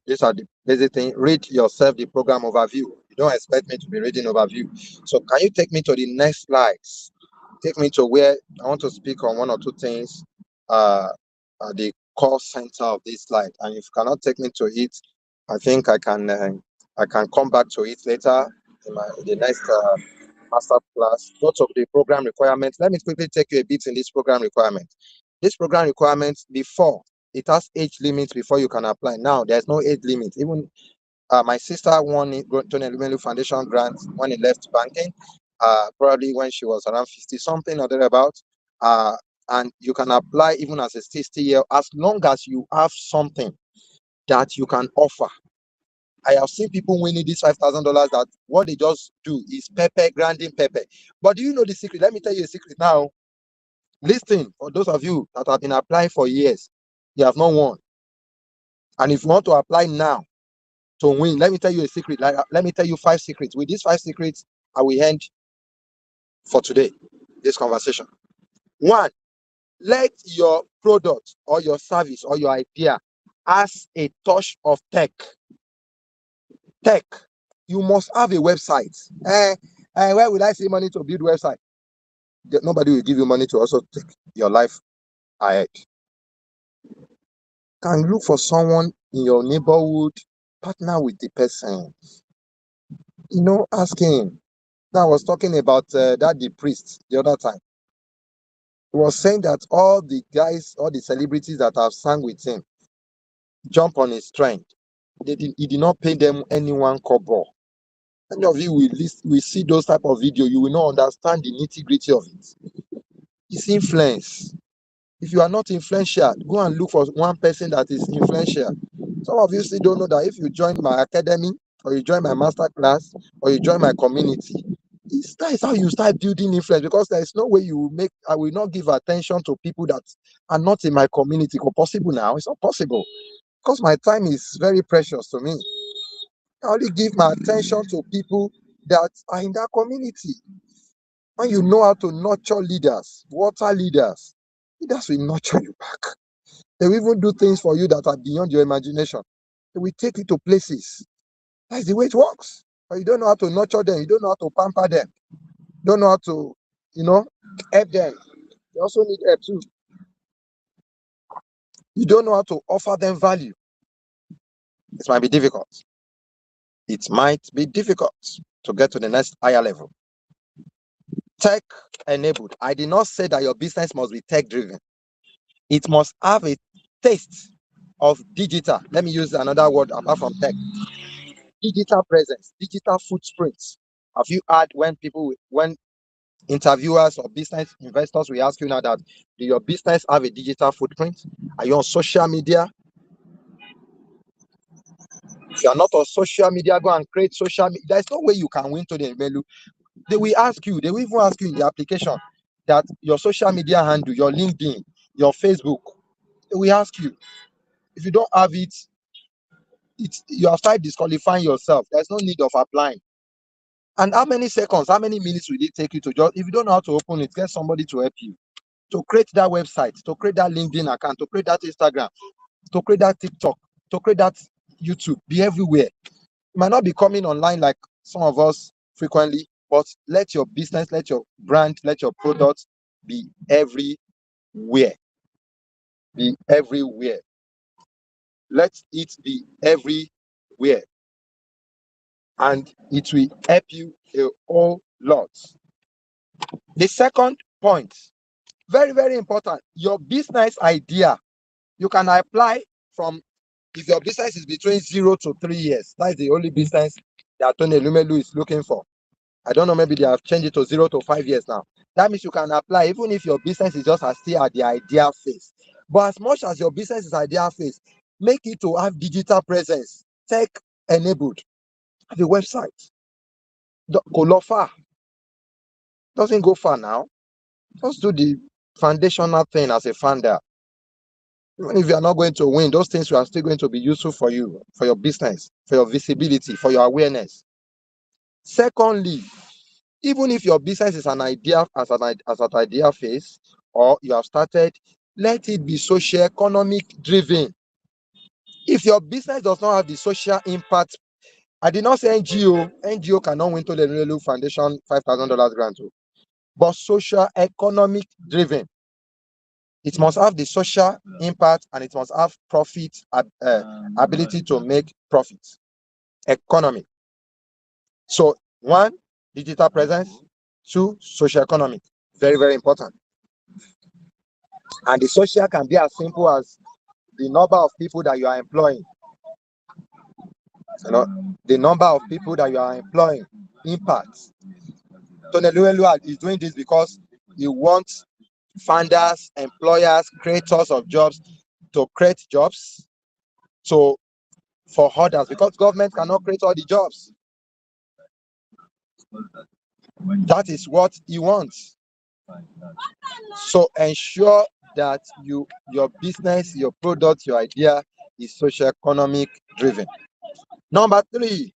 these are the basic things. Read yourself the program overview. You don't expect me to be reading overview. So can you take me to the next slides? Take me to where I want to speak on 1 or 2 things, at the core center of this slide. And if you cannot take me to it, I think I can come back to it later in the next master class. Lots of the program requirements. Let me quickly take you a bit in this program requirement. This program requirements, before it has age limits before you can apply. Now there's no age limit. Even my sister won Tony Elumelu Foundation grant when he left banking, probably when she was around 50 something or thereabout. And you can apply even as a 60-year, as long as you have something that you can offer. I have seen people winning this $5,000 that what they just do is grinding pepper. But do you know the secret? Let me tell you a secret now. Listen, for those of you that have been applying for years, you have not won. And if you want to apply now to win, let me tell you a secret. Let me tell you 5 secrets. With these 5 secrets, I will end for today, this conversation. 1, let your product or your service or your idea has a touch of tech. You must have a website. Where will I see money to build website? Nobody will give you money to also take your life ahead. Can look for someone in your neighborhood, partner with the person. Ask him. Now I was talking about the priest the other time. He was saying that all the guys, all the celebrities that have sang with him, jump on his trend. He did not pay them anyone kobo. Any of you will see those type of video, you will not understand the nitty-gritty of it. It's influence. If you are not influential, go and look for one person that is influential. Some of you still don't know that if you join my academy, or you join my master class, or you join my community, that is how you start building influence, because there is no way I will not give attention to people that are not in my community. It's possible now. It's not possible, because my time is very precious to me. I only give my attention to people that are in that community. When you know how to nurture leaders, water leaders will nurture you back. They will even do things for you that are beyond your imagination. They will take you to places. That's the way it works. But you don't know how to nurture them. You don't know how to pamper them. You don't know how to, help them. You also need help too. You don't know how to offer them value. It might be difficult. It might be difficult to get to the next higher level. Tech enabled. I did not say that your business must be tech driven. It must have a taste of digital. Let me use another word apart from tech. Digital presence, digital footprints. Have you heard when interviewers or business investors will ask you now that, do your business have a digital footprint? Are you on social media? If you are not on social media, go and create social media. There's no way you can win to the Elumelu. They will even ask you in the application that your social media handle, your LinkedIn, your Facebook. They will ask you. If you don't have it, you have started disqualifying yourself. There's no need of applying. And how many seconds, how many minutes will it take you to if you don't know how to open it, get somebody to help you to create that website, to create that LinkedIn account, to create that Instagram, to create that TikTok, to create that YouTube. Be everywhere. You might not be coming online like some of us frequently, but let your business, let your brand, let your products be everywhere. everywhere. Be everywhere. Let it be everywhere. And it will help you a whole lot. The second point, very, very important, your business idea. You can apply from, if your business is between 0 to 3 years, that's the only business that Tony Elumelu is looking for. I don't know, maybe they have changed it to 0 to 5 years now. That means you can apply even if your business is just still at the idea phase. But as much as your business is idea phase, make it to have digital presence, tech enabled. Have a website. Go far. Doesn't go far now. Just do the foundational thing as a founder. Even if you are not going to win, those things are still going to be useful for you, for your business, for your visibility, for your awareness. Secondly, even if your business is an idea as an idea phase, or you have started, let it be socio-economic driven. If your business does not have the social impact, I did not say NGO. NGO cannot win Tony Elumelu Foundation $5,000 grant, but socio-economic driven. It must have the social impact and it must have profit, ability to make profits. Economy. So 1, digital presence. 2, social economic. Very, very important. And the social can be as simple as the number of people that you are employing. You know, the number of people that you are employing impacts. Tony Elumelu is doing this because he wants founders, employers, creators of jobs to create jobs. So for others, because government cannot create all the jobs. That is what he wants. So ensure that your business, your product, your idea is socio-economic driven. Number 3,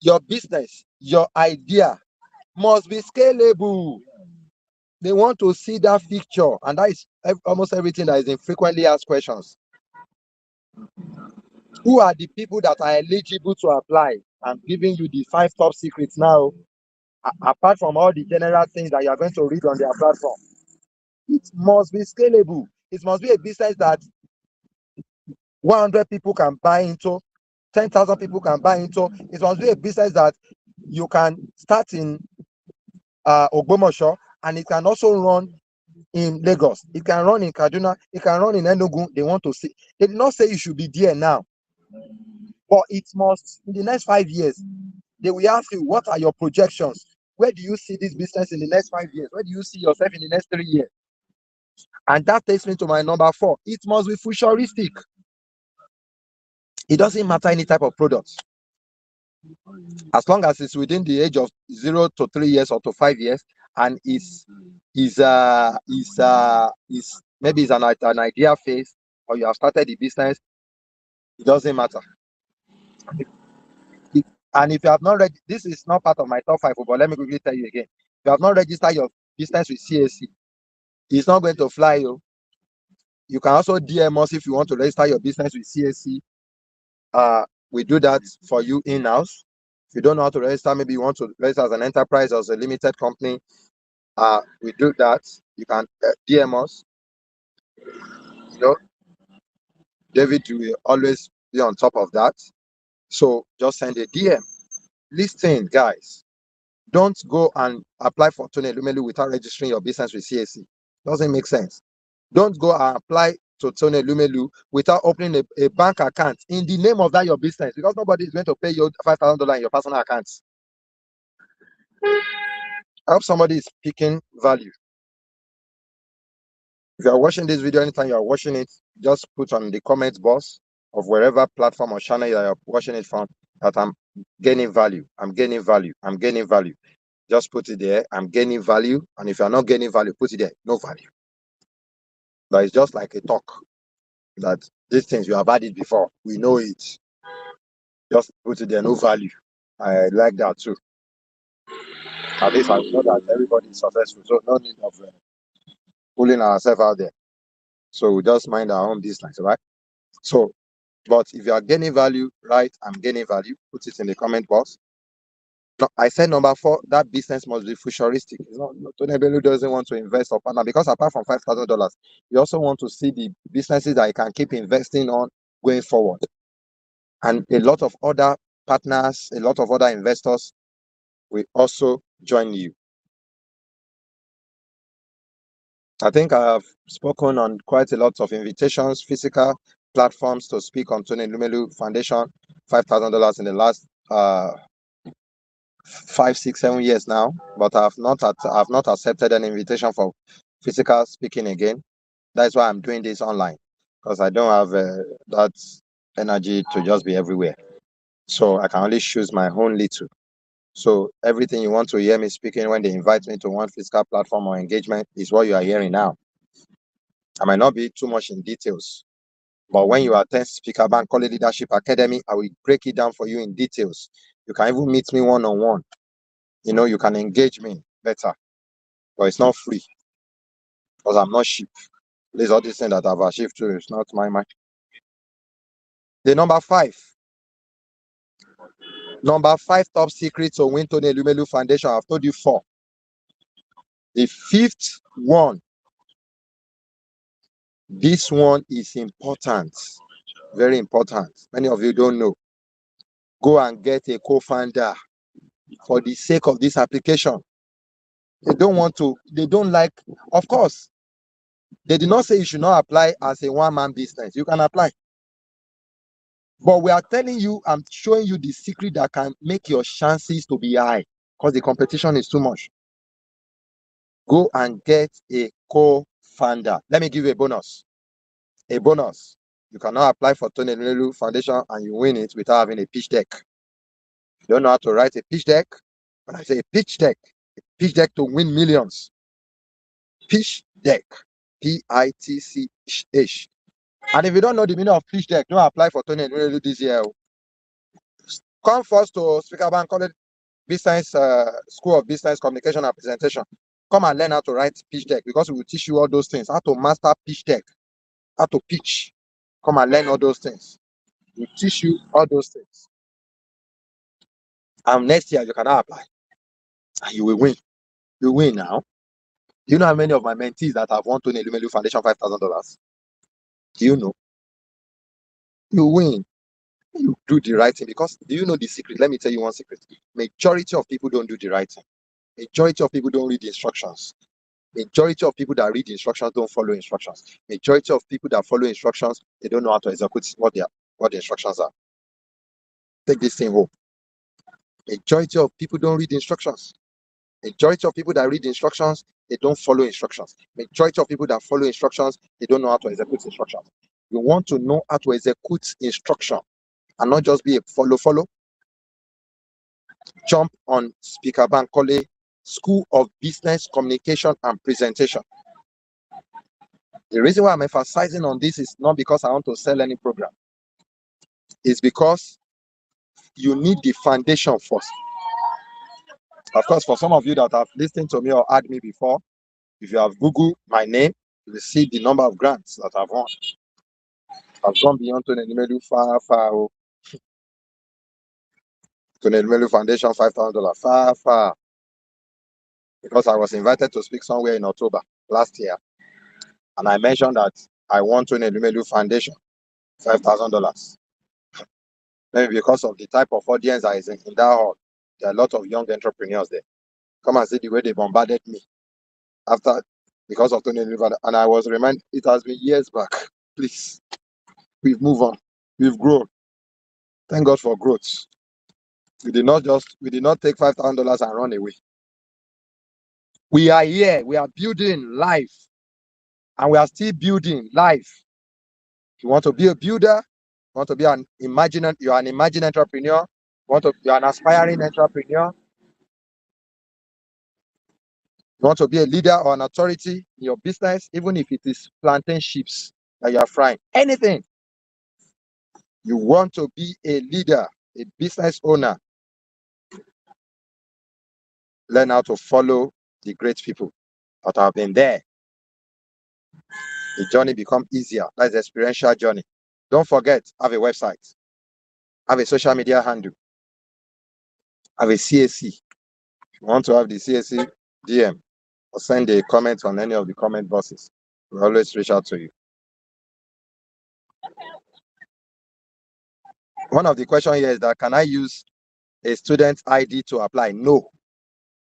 your business, your idea must be scalable. They want to see that picture, and that is almost everything that is in frequently asked questions. Who are the people that are eligible to apply? I'm giving you the 5 top secrets now. Apart from all the general things that you are going to read on their platform, it must be scalable. It must be a business that 100 people can buy into, 10,000 people can buy into. It must be a business that you can start in Ogbomoso, and it can also run in Lagos. It can run in Kaduna. It can run in Enugu. They want to see. They did not say you should be there now, but it must, in the next 5 years, they will ask you, what are your projections? Where do you see this business in the next 5 years? Where do you see yourself in the next 3 years? And that takes me to my number 4. It must be futuristic. It doesn't matter any type of product. As long as it's within the age of 0 to 3 years or to 5 years, and is maybe it's an idea phase, or you have started the business, it doesn't matter. And if you have not read, this is not part of my top 5, but let me quickly tell you again. If you have not registered your business with CAC, it's not going to fly you. You can also DM us if you want to register your business with CAC. We do that for you in-house. If you don't know how to register, maybe you want to register as an enterprise or as a limited company, we do that. You can DM us. You know, David will always be on top of that. So just send a DM. Listen, guys, don't go and apply for Tony Elumelu without registering your business with CAC. Doesn't make sense. Don't go and apply to Tony Elumelu without opening a bank account in the name of that your business, because nobody is going to pay you $5,000 in your personal accounts. I hope somebody is picking value. If you are watching this video, anytime you are watching it, just put on the comment box of wherever platform or channel you are watching it from that I'm gaining value. I'm gaining value. I'm gaining value. Just put it there. I'm gaining value. And if you are not gaining value, put it there. No value. But it's just like a talk that these things you have had it before. We know it. Just put it there. No value. I like that too. At least I know that everybody is successful. So no need of pulling ourselves out there. So we just mind our own business, right? So, but if you are gaining value, right, I'm gaining value, put it in the comment box. No, I said number 4, that business must be futuristic. It's not, Tony Elumelu doesn't want to invest or partner because apart from $5,000, you also want to see the businesses that you can keep investing on going forward. And a lot of other partners, a lot of other investors will also join you. I think I have spoken on quite a lot of invitations, physical platforms to speak on Tony Elumelu Foundation, $5,000 in the last 5, 6, 7 years now, but I've not accepted an invitation for physical speaking again. That's why I'm doing this online, because I don't have that energy to just be everywhere. So I can only choose my own little. So everything you want to hear me speaking when they invite me to one physical platform or engagement is what you are hearing now. I might not be too much in details, but when you attend Speaker Bank College Leadership Academy, I will break it down for you in details. You can even meet me one-on-one. You can engage me better, but it's not free because I'm not cheap. There's all this thing that I've achieved too. It's not my mind. The number 5 top secret to win Tony Elumelu Foundation. I've told you 4. The 5th one, this one is important, very important. Many of you don't know. Go and get a co-founder for the sake of this application. They don't like, of course, they did not say you should not apply as a one-man business. You can apply. But we are telling you, I'm showing you the secret that can make your chances to be high because the competition is too much. Go and get a co-founder. Let me give you a bonus. A bonus. You cannot apply for Tony Elumelu Foundation and you win it without having a pitch deck. You don't know how to write a pitch deck. When I say a pitch deck to win millions. Pitch deck. PITCH. And if you don't know the meaning of pitch deck, don't apply for Tony Elumelu this year. Come first to Speaker Bank College Business School of Business Communication and Presentation. Come and learn how to write pitch deck because we will teach you all those things. How to master pitch deck, how to pitch. Come and learn all those things. We teach you all those things. And next year you cannot apply. And you will win. You win now. Do you know how many of my mentees that have won Tony Elumelu Foundation $5,000? Do you know? You win. You do the right thing because do you know the secret? Let me tell you one secret. Majority of people don't do the right thing. Majority of people don't read the instructions. Majority of people that read the instructions don't follow instructions. Majority of people that follow instructions, they don't know how to execute what the instructions are. Take this thing home. Majority of people don't read the instructions. Majority of people that read the instructions, they don't follow instructions. Majority of people that follow instructions, they don't know how to execute instructions. You want to know how to execute instruction and not just be a follow. Jump on Speaker Bank College School of Business Communication and Presentation. The reason why I'm emphasizing on this is not because I want to sell any program. It's because you need the foundation first. Of course, for some of you that have listened to me or heard me before, if you have Googled my name, you will see the number of grants that I've won. I've gone beyond Tony Elumelu far. Tony Elumelu Foundation $5,000 far. Because I was invited to speak somewhere in October last year. And I mentioned that I won Tony Elumelu Foundation $5,000. Maybe because of the type of audience that is in that hall. There are a lot of young entrepreneurs there. Come and see the way they bombarded me because of Tony Elumelu. And I was reminded, it has been years back. Please, we've moved on. We've grown. Thank God for growth. We did not take $5,000 and run away. We are here. We are building life. And we are still building life. You want to be a builder? You want to be you're an imagined entrepreneur? You're an aspiring entrepreneur? You want to be a leader or an authority in your business, even if it is plantain chips that you are frying? Anything. You want to be a leader, a business owner. Learn how to follow the great people that have been there. The journey becomes easier. That's the experiential journey. Don't forget, have a website. Have a social media handle. have a CAC. If you want to have the CAC, DM or send a comment on any of the comment boxes. We'll always reach out to you. One of the questions here is that can I use a student ID to apply? No,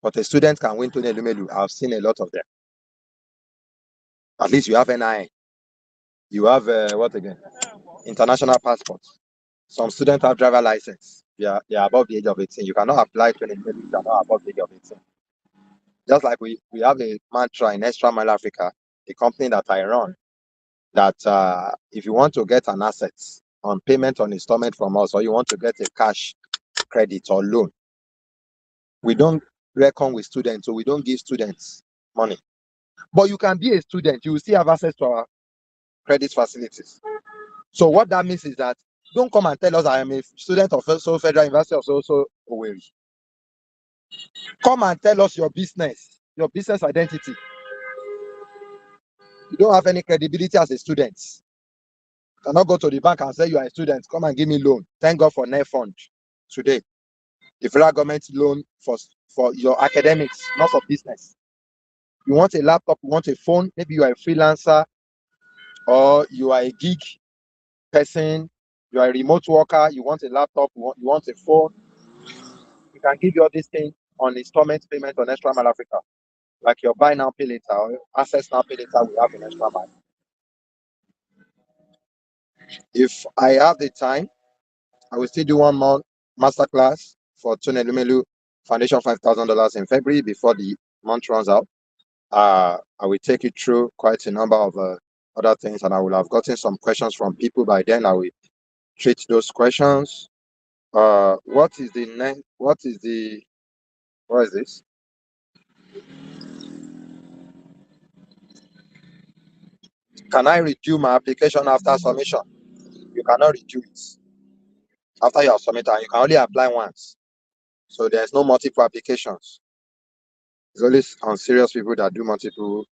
but a student can win Tony Elumelu. I've seen a lot of them. At least you have NI. You have what again? International passports. Some students have driver license. They are above the age of 18. You cannot apply to an if you are not above the age of 18. Just like we have a mantra in Extra Mile Africa, the company that I run, that if you want to get an asset on payment on installment from us, or you want to get a cash credit or loan, we don't reckon with students, so we don't give students money. But you can be a student, you will still have access to our credit facilities. So what that means is that don't come and tell us I am a student of Federal University of so Owerri. Come and tell us your business identity. You don't have any credibility as a student. You cannot go to the bank and say you are a student. Come and give me loan. Thank God for NEF fund today. The federal government loan for your academics, not for business. You want a laptop, you want a phone, maybe you are a freelancer or you are a gig person, you are a remote worker, you want a laptop, you want a phone. We can give you all these things on installment payment on Extra Mile Africa. Like your buy now, pay later, or access now, pay later, we have in Extra Mile. If I have the time, I will still do one more masterclass for Tony Elumelu Foundation $5,000 in February before the month runs out. I will take you through quite a number of other things, and I will have gotten some questions from people by then. I will treat those questions. What is this? Can I redo my application after submission? You cannot redo it after you have submitted, and you can only apply once. So there's no multiple applications. It's only on serious people that do multiple.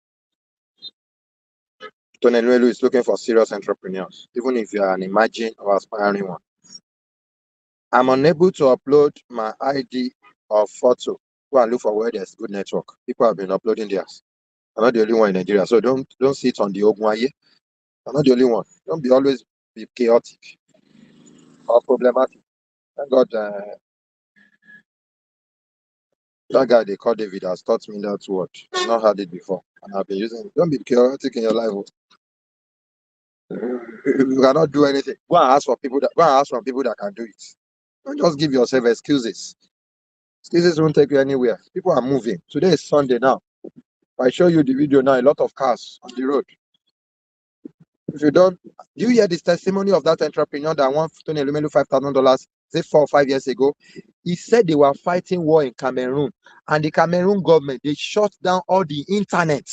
Tony Elumelu is looking for serious entrepreneurs, even if you are an emerging or aspiring one. I'm unable to upload my ID or photo. Go and look for where there's good network. People have been uploading theirs. I'm not the only one in Nigeria, so don't sit on the Ogunwaye. I'm not the only one. Don't always be chaotic or problematic. Thank God, that guy they call David has taught me that word. I've not heard it before, and I've been using it. Don't be chaotic in your life. You cannot do anything. Go and ask from people that can do it. Don't just give yourself excuses. Excuses won't take you anywhere. People are moving. Today is Sunday now. If I show you the video now, a lot of cars on the road. If you don't, do you hear this testimony of that entrepreneur that won Tony Elumelu $5,000, say 4 or 5 years ago? He said they were fighting war in Cameroon, and the Cameroon government, they shut down all the internet.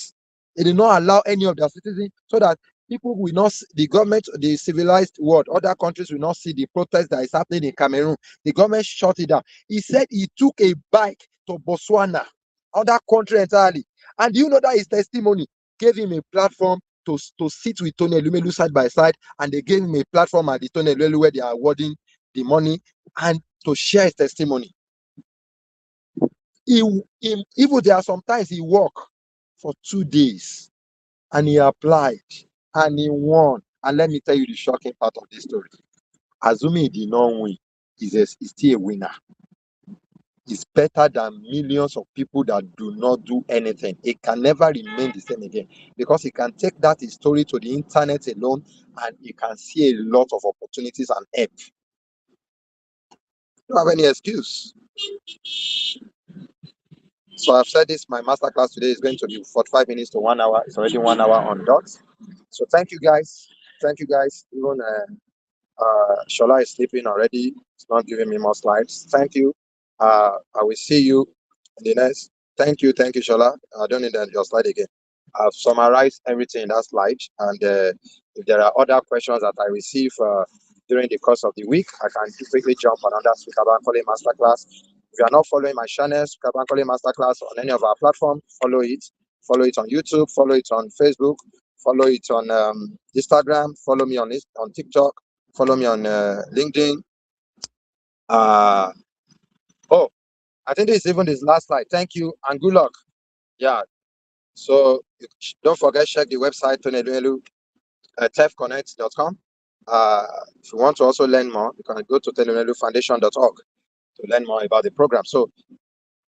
They did not allow any of their citizens, so that people will not, the government, the civilized world, other countries will not see the protest that is happening in Cameroon. The government shut it down. He said he took a bike to Botswana, other country entirely. And do you know that his testimony gave him a platform to sit with Tony Elumelu side by side, and they gave him a platform at the Tony Elumelu where they are awarding the money and to share his testimony. Even there are sometimes he worked for 2 days and he applied and he won. And let me tell you the shocking part of this story. Assuming he did not win, he's still a winner. Is better than millions of people that do not do anything. It can never remain the same again, because he can take that story to the internet alone and you can see a lot of opportunities and help. You don't have any excuse. So I've said this, my masterclass today is going to be 45 minutes to 1 hour. It's already 1 hour on dot. So thank you guys. Even Shola is sleeping already. It's not giving me more slides. Thank you. I will see you in the next. Thank you, Shola. I don't need your slide again. I've summarized everything in that slide, and if there are other questions that I receive during the course of the week, I can quickly jump on under Speaker Bankole Masterclass. If you are not following my channel, Speaker Bankole Masterclass, on any of our platforms, follow it. Follow it on YouTube, follow it on Facebook, follow it on Instagram, follow me on TikTok, follow me on LinkedIn. I think this is even this last slide. Thank you and good luck. Yeah. So don't forget, check the website, Tony Elumelu, TEFConnect.com. If you want to also learn more, you can go to TonyElumeluFoundation.org to learn more about the program. So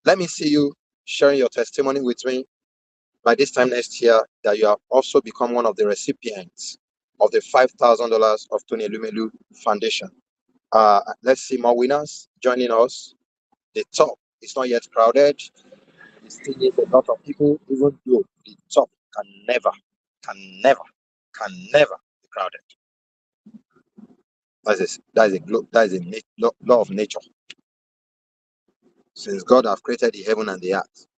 let me see you sharing your testimony with me by this time next year that you have also become one of the recipients of the $5,000 of Tony Elumelu Foundation. Let's see more winners joining us. The top is not yet crowded. We still need a lot of people, even though the top can never be crowded. That is a law of nature. Since God have created the heaven and the earth,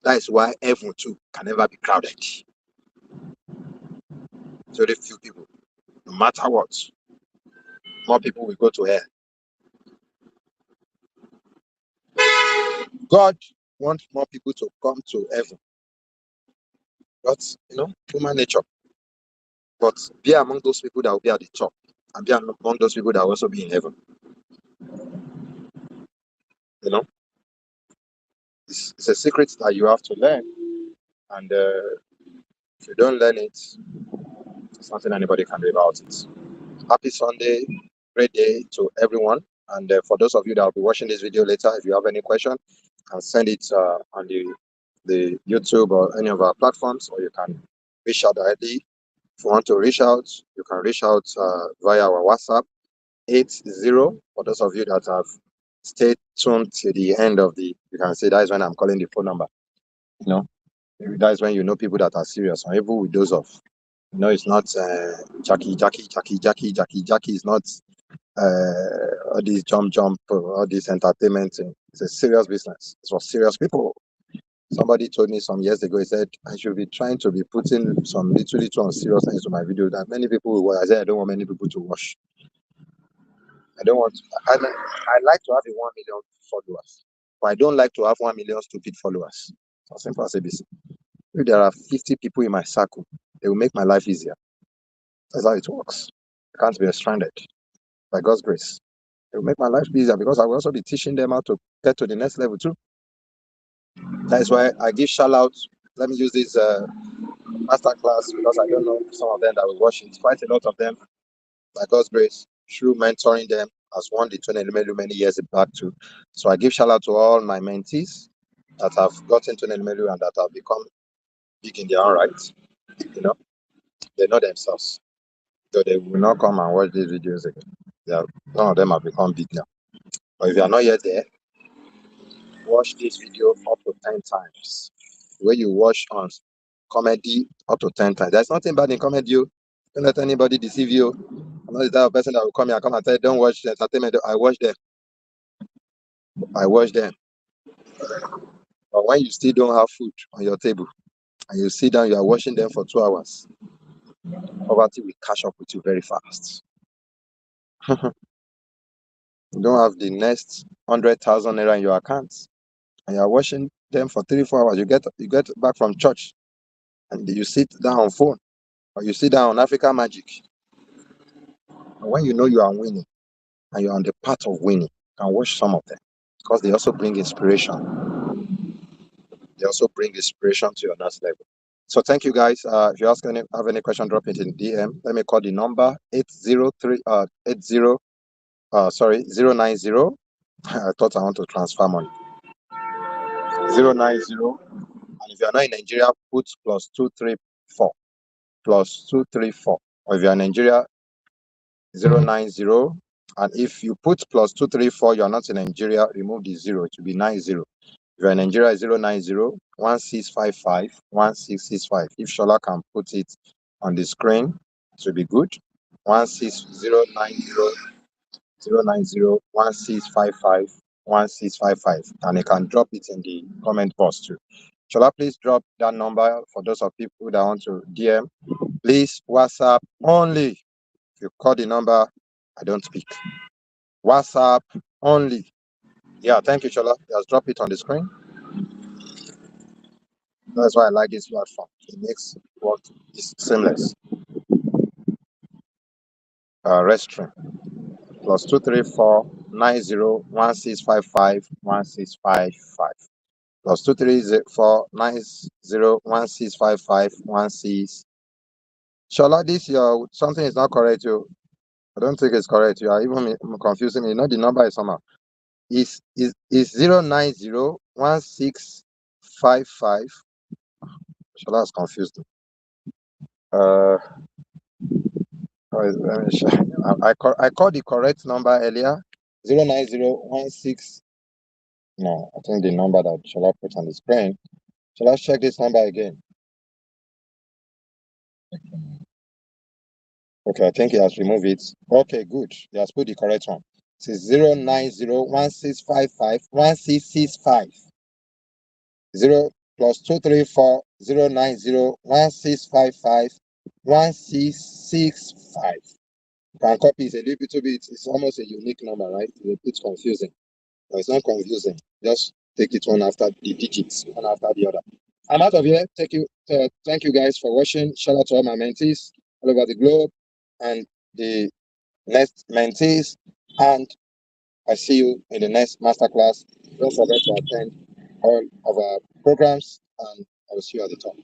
that is why heaven too can never be crowded. Very few people, no matter what, more people will go to hell. God wants more people to come to heaven. But human nature. But be among those people that will be at the top, and be among those people that will also be in heaven. It's a secret that you have to learn, and if you don't learn it, there's nothing anybody can do about it. Happy Sunday, great day to everyone. And for those of you that will be watching this video later, if you have any question, you can send it on the YouTube or any of our platforms, or you can reach out directly. If you want to reach out, you can reach out via our WhatsApp 80. For those of you that have stayed tuned to the end of you can say that is when I'm calling the phone number. That is when you know people that are serious. Or even with those of, it's not Jackie is not all these jump, all this entertainment thing. It's a serious business. It's for serious people. Somebody told me some years ago, he said, I should be trying to be putting some little on seriousness into my video that many people will watch. I said, I don't want many people to watch. I don't want, I like to have 1 million followers, but I don't like to have 1 million stupid followers. So simple as ABC. If there are 50 people in my circle, they will make my life easier. That's how it works. I can't be stranded. By God's grace, it will make my life easier because I will also be teaching them how to get to the next level too. That is why I give shout out. Let me use this master class because I don't know some of them that will watch it. Quite a lot of them, by God's grace, through mentoring them, has won the Tony Elumelu many years back too. So I give shout out to all my mentees that have gotten Tony Elumelu and that have become big in their own right. They know themselves. So they will not come and watch these videos again. Some of them have become big now. But if you are not yet there, watch this video up to 10 times. The way you watch on comedy up to 10 times. There's nothing bad in comedy. Don't let anybody deceive you. I'm not the type of person that will come here and come and tell you, don't watch entertainment. I watch them. But when you still don't have food on your table and you sit down, you are watching them for 2 hours, poverty will catch up with you very fast. You don't have the next 100,000 naira in your account, and you are watching them for 3-4 hours. You get back from church, and you sit down on phone, or you sit down on Africa Magic. And when you know you are winning, and you're on the path of winning, you can watch some of them because they also bring inspiration. They also bring inspiration to your next level. So thank you guys. If you have any question, drop it in DM. Let me call the number 090. I thought I want to transfer money. 090. And if you are not in Nigeria, put +234. +234. Or if you are in Nigeria, 090. And if you put +234, you are not in Nigeria, remove the 0. It will be 90. If you are in Nigeria, 090 1655 1665. If Shola can put it on the screen, it will be good. 16090 090 1655 1655. And you can drop it in the comment box too. Shola, please drop that number for those of people that want to DM. Please, WhatsApp only. If you call the number, I don't speak. WhatsApp only. Yeah, thank you, Shola. Just drop it on the screen. That's why I like this platform. It makes work seamless. Restroom. +234 9016551655 +234 90165516. Shola, this your something is not correct. I don't think it's correct. You are even confusing me. You know the number is somehow. Is 0901655. Shola is confused. Uh, let me check. I called the correct number earlier. 09016. No, I think the number that Shola put on the screen. Shall I check this number again? Okay, I think he has removed it. Okay, good. He has put the correct one. It is 09016551665. 0 plus 234 09016551665. You can copy it a little bit. It's almost a unique number, right? It's a bit confusing. But it's not confusing. Just take it one after the digits, one after the other. I'm out of here. Thank you guys for watching. Shout out to all my mentees all over the globe and the next mentees. And I see you in the next masterclass. Don't forget to attend all of our programs, and I will see you at the top.